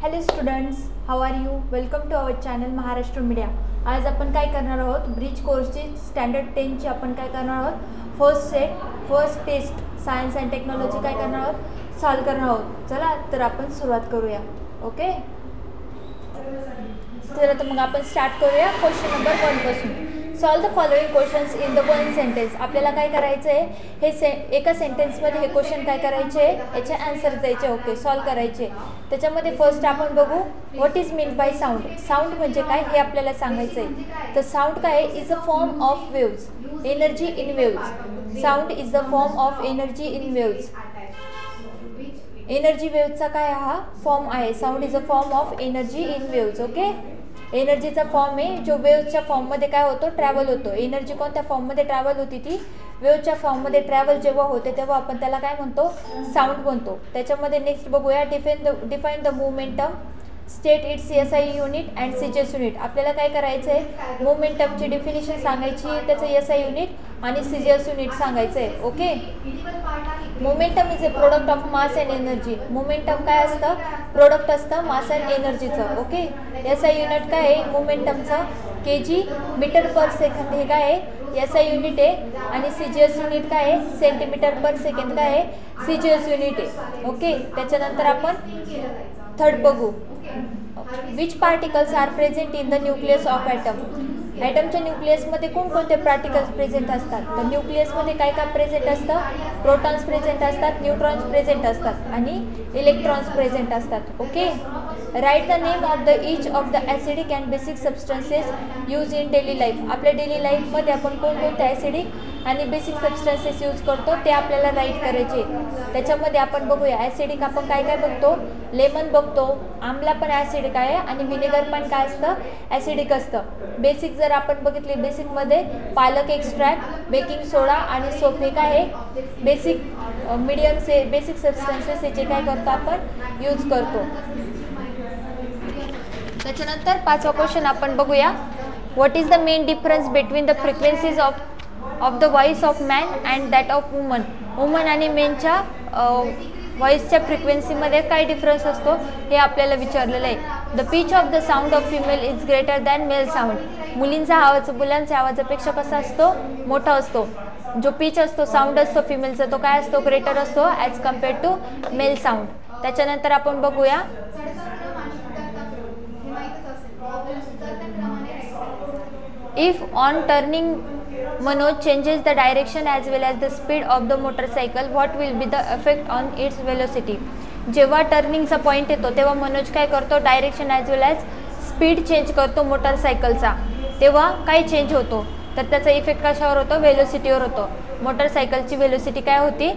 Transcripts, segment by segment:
Hello students, how are you? Welcome to our channel Maharashtra media. आज आपण काय करणार आहोत? ब्रिज कोर्सची स्टँडर्ड 10ची आपण काय करणार आहोत? First test science and technology काय करणार आहोत? सॉल्व करणार आहोत. चला तर आपण सुरुवात करूया. ओके, चला तर मग आपण स्टार्ट करूया क्वेश्चन नंबर 1 पासून. Solve the following questions in the one sentence. आपल्याला काय करायचं आहे? हे एका सेंटेन्समध्ये हे क्वेश्चन काय करायचे, याचे आन्सर द्यायचे. ओके, सॉल्व करायचे. त्याच्यामध्ये फर्स्ट आपण बघू what is mean by sound. Sound म्हणजे काय हे आपल्याला सांगायचं आहे. तर साऊंड काय is a form of waves, energy in waves. Sound is the form of energy in waves. Energy वेव्हचा काय हा फॉर्म आहे. Sound is a form of energy in waves. Okay, एनर्जीचा फॉर्म आहे जो वेव्हच्या फॉर्ममध्ये काय होतो, ट्रॅव्हल होतो. एनर्जी कोणत्या फॉर्ममध्ये ट्रॅव्हल होती? ती वेव्हच्या फॉर्ममध्ये ट्रॅव्हल जेव्हा होते तेव्हा आपण त्याला काय म्हणतो, साऊंड म्हणतो. त्याच्यामध्ये नेक्स्ट बघूया define the momentum, state its SI unit and CGS unit. आपल्याला काय करायचं आहे? मोमेंटमची डेफिनेशन सांगायची, त्याचं SI युनिट आणि CGS युनिट सांगायचं आहे. Okay, momentum is a product of mass and energy. Momentum काय असतं? प्रोडक्ट असतं मास अँड एनर्जीचं. ओके, SI युनिट काय आहे मोमेंटमचं? kg मीटर पर सेकंड हे काय आहे? SI युनिट आहे. आणि CGS युनिट काय आहे? सेंटीमीटर पर सेकंड काय आहे? CGS युनिट आहे. ओके, त्याच्यानंतर आपण थर्ड बघू which particles are present in the nucleus of atom. ॲटमच्या न्यूक्लियसमध्ये कोणकोणते पार्टिकल्स प्रेझेंट असतात? तर न्यूक्लियसमध्ये काय काय प्रेझेंट असतं? प्रोटॉन्स प्रेझेंट असतात, न्यूट्रॉन्स प्रेझेंट असतात आणि इलेक्ट्रॉन्स प्रेझेंट असतात. Okay, write the name of the each of the acidic and basic substances use in daily life. आपल्या डेली लाईफमध्ये आपण कोणकोणते ॲसिडिक आणि बेसिक सबस्टन्सेस यूज करतो ते आपल्याला राईट करायचे. त्याच्यामध्ये आपण बघूया ॲसिडिक आपण काय काय बघतो? लेमन बघतो, आमला पण ॲसिडिक आहे आणि व्हिनेगर पण काय असतं? ॲसिडिक असतं. बेसिक जर आपण बघितले बेसिकमध्ये पालक एक्स्ट्रॅक्ट, बेकिंग सोडा आणि सोप हे काय आहे? बेसिक बेसिक सबस्टन्सेस याचे काय करतो आपण? यूज करतो. त्याच्यानंतर 5वा क्वेश्चन आपण बघूया what is the main difference between the frequencies of the voice of man and that of woman. Woman आणि मेनच्या व्हॉइसच्या फ्रिक्वेन्सीमध्ये काय डिफरन्स असतो हे आपल्याला विचारलेलं आहे. The pitch of the sound of female is greater than male sound. मुलींचा आवाज मुलांच्या आवाजापेक्षा कसा असतो? मोठा असतो. जो पिच असतो, साऊंड असतो फिमेलचा तो काय असतो? ग्रेटर असतो as compared to male sound. त्याच्यानंतर आपण बघूया if on turning Manoj changes the direction as well as the speed of the motorcycle, what will be the effect on its velocity. जेव्हा टर्निंगचा पॉईंट येतो तेव्हा मनोज काय करतो? डायरेक्शन ॲज वेल as speed change करतो मोटरसायकलचा. तेव्हा काय चेंज होतो? तर त्याचा इफेक्ट कशावर होतो? व्हेलोसिटीवर होतो. मोटरसायकलची व्हेलोसिटी काय होती?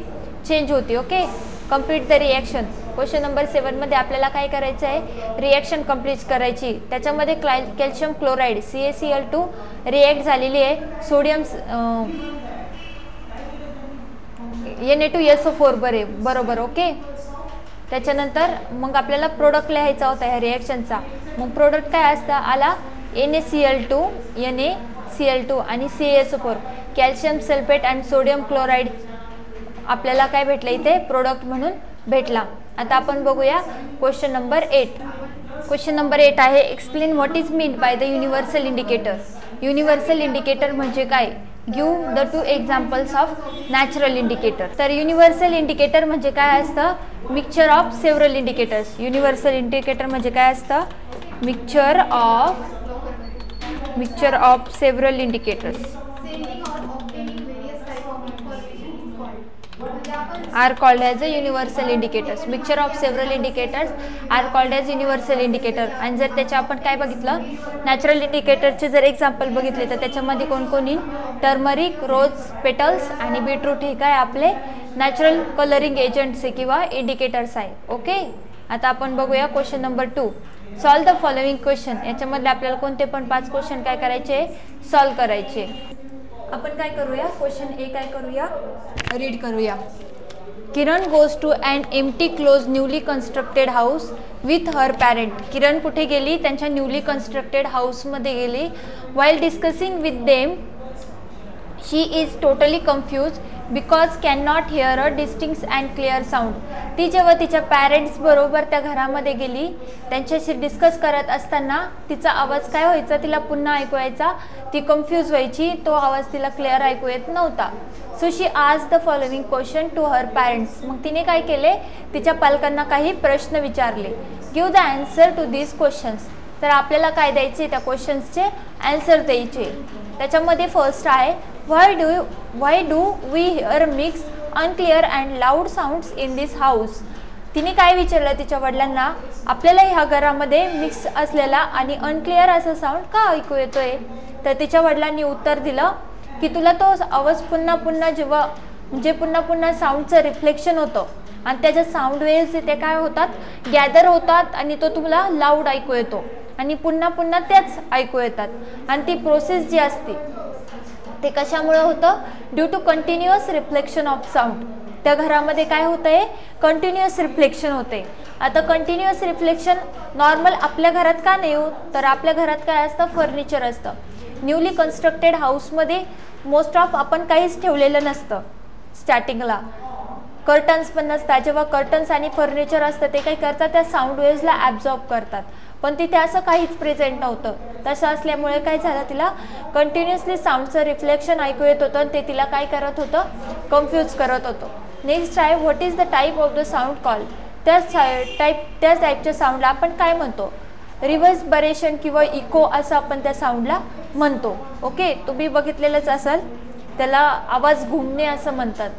चेंज होती. Okay, complete the reaction. Question number 7मध्ये आपल्याला काय करायचं आहे? रिॲक्शन कम्प्लीट करायची. त्याच्यामध्ये कॅल्शियम क्लोराईड CaCl2 रिॲक्ट झालेली आहे सोडियम Na2SO4 बरोबर. ओके, त्याच्यानंतर मग आपल्याला प्रोडक्ट लिहायचा होता ह्या रिॲक्शनचा. मग प्रोडक्ट काय असतं? आला NaCl2 आणि CaSO4 calcium sulphate and sodium chloride आपल्याला काय भेटलं इथे? प्रोडक्ट म्हणून भेटला. आता आपण बघूया क्वेश्चन नंबर 8. क्वेश्चन नंबर 8 आहे explain what is mean by the universal indicator. Universal indicator म्हणजे काय? Give the 2 examples of natural indicator. तर युनिव्हर्सल इंडिकेटर म्हणजे काय असतं? Mixture of several indicators. Universal indicator म्हणजे काय असतं? Mixture of several indicators are called as a universal indicators. Mixture of several indicators are called as universal indicator. आणि जर त्याच्या आपण काय बघितलं? नॅचरल इंडिकेटरचे जर एक्झाम्पल बघितले तर त्याच्यामध्ये कोण टर्मरिक, रोज पेटल्स आणि बीटरूट हे काय आपले नॅचरल कलरिंग एजंट्स आहे किंवा इंडिकेटर्स आहे. ओके, आता आपण बघूया question number 2. Solve the following question. याच्यामधले आपल्याला कोणते पण 5 क्वेश्चन काय करायचे? सॉल्व करायचे. आपण काय करूया? क्वेश्चन A काय करूया? रीड करूया. Kiran goes to and empty close newly constructed house with her parent. Kiran कुठे गेली? त्यांच्या न्यूली कन्स्ट्रक्टेड हाऊसमध्ये गेली. While discussing with them she is totally confuse because can not hear a distinct and clear sound. ती जेव्हा तिच्या parents बरोबर त्या घरामध्ये गेली, त्यांच्याशी डिस्कस करत असताना तिचा आवाज काय व्हायचा, तिला पुन्हा ऐकू यायचा, ती कन्फ्यूज व्हायची, तो आवाज तिला क्लिअर ऐकू येत नव्हता. So she asked the following question to her parents. मग तिने काय केले, तिच्या पालकांना काही प्रश्न विचारले. Give the answer to these questions. तर आपल्याला काय द्यायचे, त्या क्वेश्चन्सचे आन्सर द्यायचे. त्याच्यामध्ये फर्स्ट आहे, why do we hear mixed unclear and loud sounds in this house. तिने काय विचारलं तिच्या वडिलांना, आपल्याला ह्या घरामध्ये मिक्स असलेला आणि अनक्लिअर असा साऊंड का ऐकू येतोय. तर तिच्या वडिलांनी उत्तर दिलं की तुला तो आवाज पुन्हा पुन्हा जेव्हा म्हणजे पुन्हा पुन्हा साऊंडचं रिफ्लेक्शन होतं आणि त्याच्या साऊंड वेव्स ते काय होतात, गॅदर होतात आणि तो तुला लाऊड ऐकू येतो आणि पुन्हा पुन्हा त्याच ऐकू येतात. आणि ती प्रोसेस जी असते ते कशामुळे होतं, due to continuous reflection of sound. त्या घरामध्ये काय होतं आहे, कंटिन्युअस रिफ्लेक्शन होते. आता कंटिन्युअस रिफ्लेक्शन नॉर्मल आपल्या घरात का नाही होत, तर आपल्या घरात काय असतं, फर्निचर असतं. न्यूली कन्स्ट्रक्टेड हाऊसमध्ये मोस्ट ऑफ आपण काहीच ठेवलेलं नसतं. स्टार्टिंगला कर्टन्स पण नसतात. जेव्हा कर्टन्स आणि फर्निचर असतं ते काय करतात, त्या साऊंड वेव्सला ॲब्झॉर्ब करतात. पण तिथे असं काहीच प्रेझेंट नव्हतं. तसं असल्यामुळे काय झालं, तिला कंटिन्युअसली साऊंडचं रिफ्लेक्शन ऐकू येत होतं आणि ते तिला काय करत होतं, कन्फ्यूज करत होतं. नेक्स्ट आहे, what is the type of the sound call. त्याच टाईपच्या साऊंडला आपण काय म्हणतो, रिव्हर्बरेशन किंवा इको असं आपण त्या साऊंडला म्हणतो. ओके, तुम्ही बघितलेलंच असाल, त्याला आवाज घुमणे असं म्हणतात.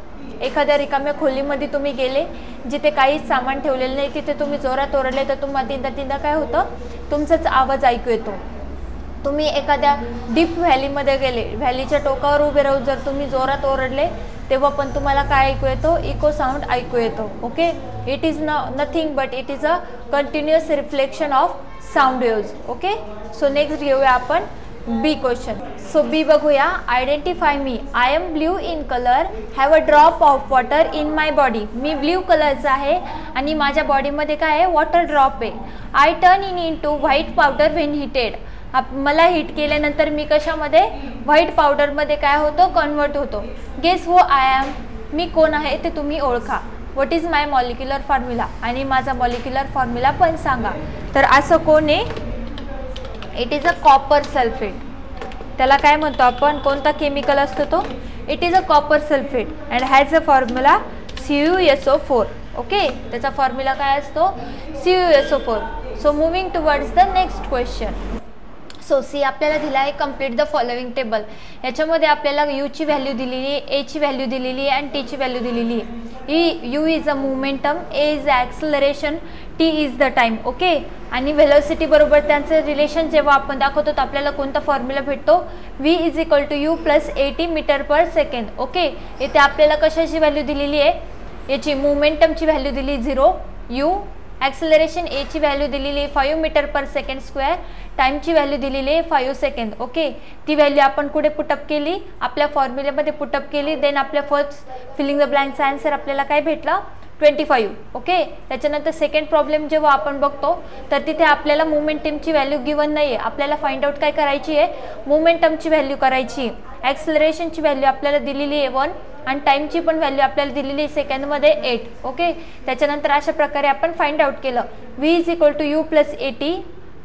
एखाद्या रिकाम्या खोलीमध्ये तुम्ही गेले, जिथे काहीच सामान ठेवलेलं नाही, तिथे तुम्ही जोरात ओरडले तर तुम्हाला तीनदा काय होतं, तुमचाच आवाज ऐकू येतो. तुम्ही एखाद्या डीप व्हॅलीमध्ये गेले, व्हॅलीच्या टोकावर उभे राहून जर तुम्ही जोरात ओरडले तेव्हा पण तुम्हाला काय ऐकू येतो, इको साऊंड ऐकू येतो. Okay, it is nothing but it is a continuous reflection of sound waves. Okay, so next घेऊया आपण बी क्वेश्चन. सो बी बघूया, identify me. I am blue in colour, have a drop of water in my body. मी blue कलरचा आहे आणि माझ्या बॉडीमध्ये काय आहे, वॉटर ड्रॉप आहे. I turn into white powder when heated. मला हिट केल्यानंतर मी कशामध्ये, व्हाईट पावडरमध्ये काय होतो, कन्वर्ट होतो. Guess who I am. मी कोण आहे ते तुम्ही ओळखा. What is my molecular formula. आणि माझा मॉलिक्युलर फॉर्म्युला पण सांगा. तर असं कोण आहे, it is a copper sulphate. त्याला काय म्हणतो आपण, कोणता केमिकल असतो तो, it is a copper sulphate and has a formula CuSO4. Okay, त्याचा फॉर्म्युला काय असतो, CuSO4. So moving towards the next question. So C आपल्याला दिला आहे, कम्प्लीट द फॉलोइंग टेबल. याच्यामध्ये आपल्याला यूची व्हॅल्यू दिलेली आहे, एची व्हॅल्यू दिलेली आहे आणि टीची व्हॅल्यू दिलेली आहे. You is a momentum, A is acceleration, T is the time. Okay, आणि व्हेलोसिटी बरोबर त्यांचं रिलेशन जेव्हा आपण दाखवतो तर आपल्याला कोणता फॉर्म्युला भेटतो, V is equal to you plus 80 metre per second. Okay, इथे आपल्याला कशाची व्हॅल्यू दिलेली आहे, याची मोमेंटमची व्हॅल्यू दिली 0, यू ॲक्सलरेशन एची व्हॅल्यू दिलेली 5 मीटर पर सेकंड स्क्वेअर, टाईमची व्हॅल्यू दिलेली आहे 5 सेकंड. ओके, ती व्हॅल्यू आपण कुठे पुटअप केली, आपल्या फॉर्म्युल्यामध्ये पुटअप केली. देन आपल्या फर्स्ट फिलिंग द ब्लँकचा आन्सर आपल्याला काय भेटला, 25. ओके, त्याच्यानंतर सेकंड प्रॉब्लेम जेव्हा आपण बघतो तर तिथे आपल्याला मोमेंटमची व्हॅल्यू गिवन नाही आहे. आपल्याला फाइंड आउट काय करायची आहे, मोमेंटमची व्हॅल्यू करायची. ॲक्सलरेशनची व्हॅल्यू आपल्याला दिलेली आहे 1 आणि टाईमची पण व्हॅल्यू आपल्याला दिलेली आहे सेकंडमध्ये 8. ओके, त्याच्यानंतर अशा प्रकारे आपण फाइंड आउट केलं. V is equal to you plus 80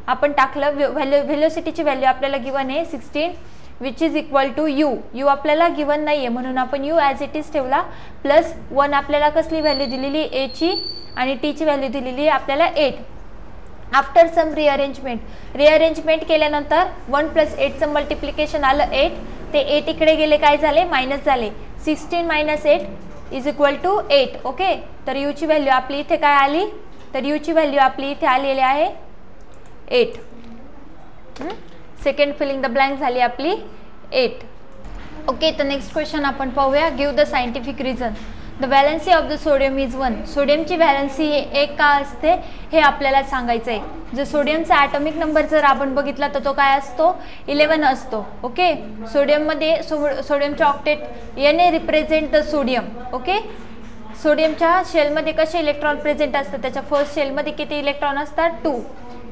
आपण टाकलं. व्हेलोसिटीची व्हॅल्यू आपल्याला गिवन आहे 16 which is equal to u आपल्याला गिवन नाही आहे म्हणून आपण यू ॲज इट इज ठेवला. प्लस 1 आपल्याला कसली व्हॅल्यू दिलेली, एची, आणि टीची व्हॅल्यू दिलेली आहे आपल्याला 8. आफ्टर सम रिअरेंजमेंट केल्यानंतर 1 + 8चं मल्टिप्लिकेशन आलं 8. ते 8 इकडे गेले, काय झाले, मायनस झाले. 16 - 8 इज इक्वल टू 8. ओके, तर यूची व्हॅल्यू आपली इथे काय आली, तर यूची व्हॅल्यू आपली इथे आलेली आहे 8. सेकंड फिलिंग द ब्लँक झाली आपली 8. ओके, तर नेक्स्ट क्वेश्चन आपण पाहूया. Give the scientific reason. The valency of the sodium is 1. सोडियमची व्हॅलन्सी हे 1 का असते हे आपल्याला सांगायचं आहे. जर सोडियमचा ॲटॉमिक नंबर जर आपण बघितला तर तो काय असतो, 11 असतो. ओके, सोडियममध्ये सोडियमचे octet Na represent the sodium. Okay, सोडियमच्या शेलमध्ये कसे इलेक्ट्रॉन प्रेझेंट असतात, त्याच्या फर्स्ट शेलमध्ये किती इलेक्ट्रॉन असतात, 2.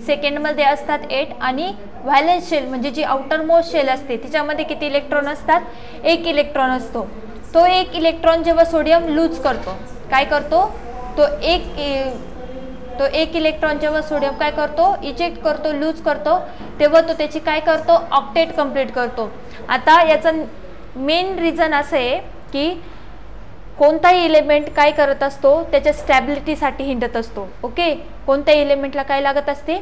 सेकंडमध्ये असतात 8 आणि व्हॅलेन्स शेल म्हणजे जी आउटर मोस्ट शेल असते तिच्यामध्ये किती इलेक्ट्रॉन असतात, 1 इलेक्ट्रॉन असतो. तो 1 इलेक्ट्रॉन जेव्हा सोडियम लूज करतो, काय करतो, तो एक इलेक्ट्रॉन जेव्हा सोडियम काय करतो, इजेक्ट करतो, लूज करतो, तेव्हा तो त्याची काय करतो, ऑक्टेट कंप्लीट करतो. आता याचा मेन रिझन असं आहे की कोणताही एलिमेंट काय करत असतो, त्याच्या स्टॅबिलिटीसाठी हिंडत असतो. ओके, कोणत्याही एलिमेंटला काय लागत असते,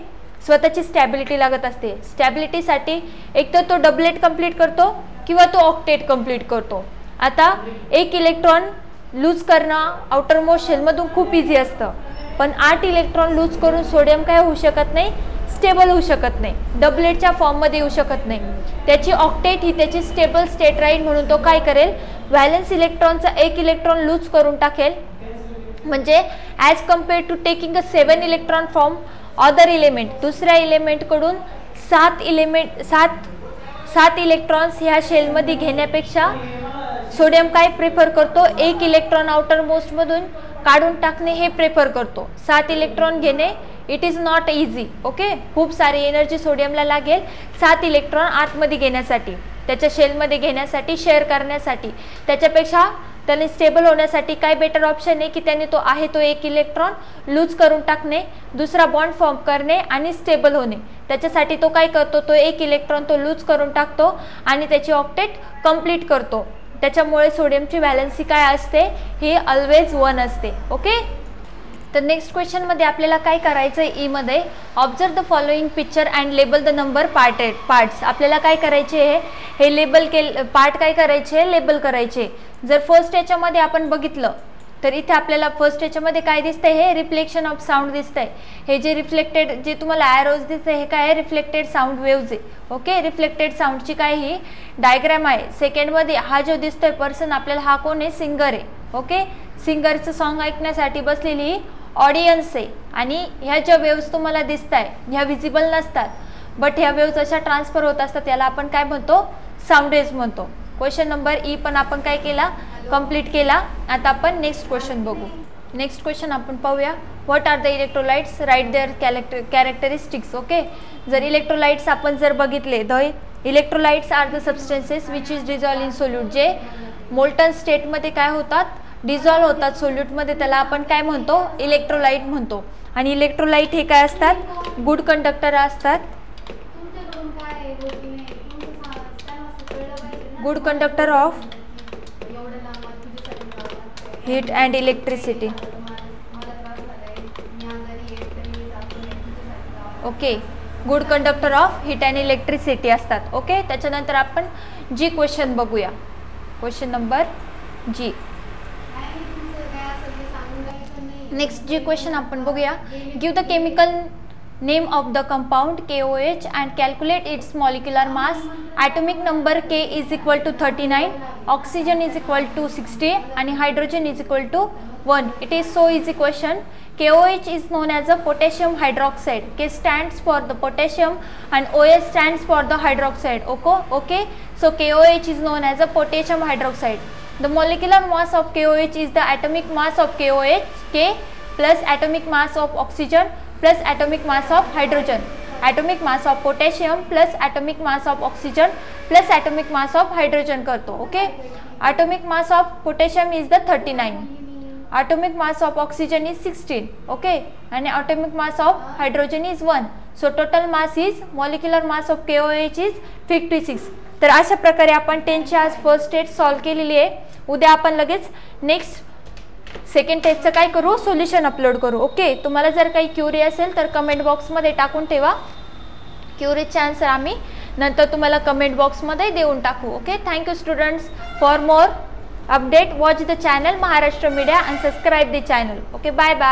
स्वतःची स्टॅबिलिटी लागत असते. स्टॅबिलिटीसाठी एक तर तो डबलेट कंप्लीट करतो किंवा तो ऑक्टेट कंप्लीट करतो. आता 1 इलेक्ट्रॉन लूज करणं आउटर मोस्ट शेलमधून खूप इझी असतं, पण 8 इलेक्ट्रॉन लूज करून सोडियम काय होऊ शकत नाही, स्टेबल होऊ शकत नाही, डबलेटच्या फॉर्ममध्ये येऊ शकत नाही. त्याची ऑक्टेट ही त्याची स्टेबल स्टेट राहील म्हणून तो काय करेल, व्हॅलेन्स इलेक्ट्रॉनचा 1 इलेक्ट्रॉन लूज करून टाकेल. म्हणजे as compare to taking a 7 electron from other element, दुसऱ्या एलिमेंटकडून 7 इलेक्ट्रॉन्स ह्या शेलमध्ये घेण्यापेक्षा सोडियम काय प्रेफर करतो, 1 इलेक्ट्रॉन आउटर मोस्टमधून काढून टाकणे हे प्रेफर करतो. 7 इलेक्ट्रॉन घेणे it is not easy. Okay, खूप सारी एनर्जी सोडियमला लागेल 7 इलेक्ट्रॉन आतमध्ये घेण्यासाठी, त्याच्या शेलमध्ये घेण्यासाठी, शेअर करण्यासाठी. त्याच्यापेक्षा त्याने स्टेबल होण्यासाठी काय बेटर ऑप्शन आहे की त्याने तो 1 इलेक्ट्रॉन लूज करून टाकणे, दुसरा बॉन्ड फॉर्म करणे आणि स्टेबल होणे. त्याच्यासाठी तो काय करतो, तो 1 इलेक्ट्रॉन तो लूज करून टाकतो आणि त्याची ऑक्टेट कंप्लीट करतो. त्याच्यामुळे सोडियमची व्हॅलेन्सी काय असते, ही ऑलवेज 1 असते. ओके, तर नेक्स्ट क्वेश्चनमध्ये आपल्याला काय करायचं आहे, ईमध्ये observe the following picture and label the number parts. आपल्याला काय करायचे आहे, हे लेबल पार्ट काय करायचे, लेबल करायचे. जर फर्स्ट याच्यामध्ये आपण बघितलं तर इथे आपल्याला फर्स्ट याच्यामध्ये काय दिसतंय, हे रिफ्लेक्शन ऑफ साऊंड दिसतंय. हे जे रिफ्लेक्टेड जे तुम्हाला ॲरोज दिसतंय हे काय आहे, रिफ्लेक्टेड साऊंड वेव्ज आहे. ओके, रिफ्लेक्टेड साऊंडची काय ही डायग्राम आहे. सेकंडमध्ये हा जो दिसतोय पर्सन आपल्याला, हा कोण आहे, सिंगर आहे. ओके, सिंगरचं सॉन्ग ऐकण्यासाठी बसलेली ही ऑडियन्स आहे. आणि ह्या ज्या वेव्ज तुम्हाला दिसत आहे ह्या व्हिजिबल नसतात, बट ह्या वेव्ज अशा ट्रान्सफर होत असतात, याला आपण काय म्हणतो, साऊंड वेव्ज म्हणतो. क्वेश्चन नंबर ई पण आपण काय केला, कंप्लीट केला. आता आपण नेक्स्ट क्वेश्चन बघू. नेक्स्ट क्वेश्चन आपण पाहूया, what are the electrolytes, right their characteristics. Okay, जर इलेक्ट्रोलाइट्स आपण जर बघितले, the electrolytes are the substances which is dissolve in solute. जे मोल्टन स्टेटमध्ये काय होतात, डिझॉल्व होतात सोल्यूटमध्ये, त्याला आपण काय म्हणतो, इलेक्ट्रोलाइट म्हणतो. आणि इलेक्ट्रोलाइट हे काय असतात, गुड कंडक्टर असतात. Good conductor of heat and electricity. Okay, good conductor of heat and electricity असतात. ओके, त्याच्यानंतर आपण जी क्वेश्चन बघूया. Question number G. Next G question आपण बघूया, give the chemical name of the compound KOH and calculate its molecular mass. Atomic number K is equal to 39, oxygen is equal to 60 आणि hydrogen is equal to 1. It is so easy question. KOH is known as a potassium hydroxide. K stands for the potassium and OH stands for the hydroxide. Okay. So KOH is known as a potassium hydroxide. The molecular mass of KOH is the atomic mass of KOH, K, plus atomic mass of oxygen plus atomic mass of hydrogen. Atomic mass of potassium plus atomic mass of oxygen plus atomic mass of hydrogen करतो. Okay. Atomic mass of potassium is the 39. Atomic mass of oxygen is 16. Okay. And atomic mass of hydrogen is 1. So total mass is, molecular mass of KOH is 56. तर अशा प्रकारे आपण 10ची आज first taste solve केलेली आहे. उद्या आपण लगेच नेक्स्ट सेकंड टेस्टचं काय करू, सोल्युशन अपलोड करू. ओके, तुम्हाला जर काही क्युरी असेल तर कमेंट बॉक्समध्ये टाकून ठेवा. क्युरीचे आन्सर आम्ही नंतर तुम्हाला कमेंट बॉक्समध्ये देऊन टाकू. Okay, thank you students. For more update watch the channel Maharashtra media and subscribe the channel. Okay, bye bye.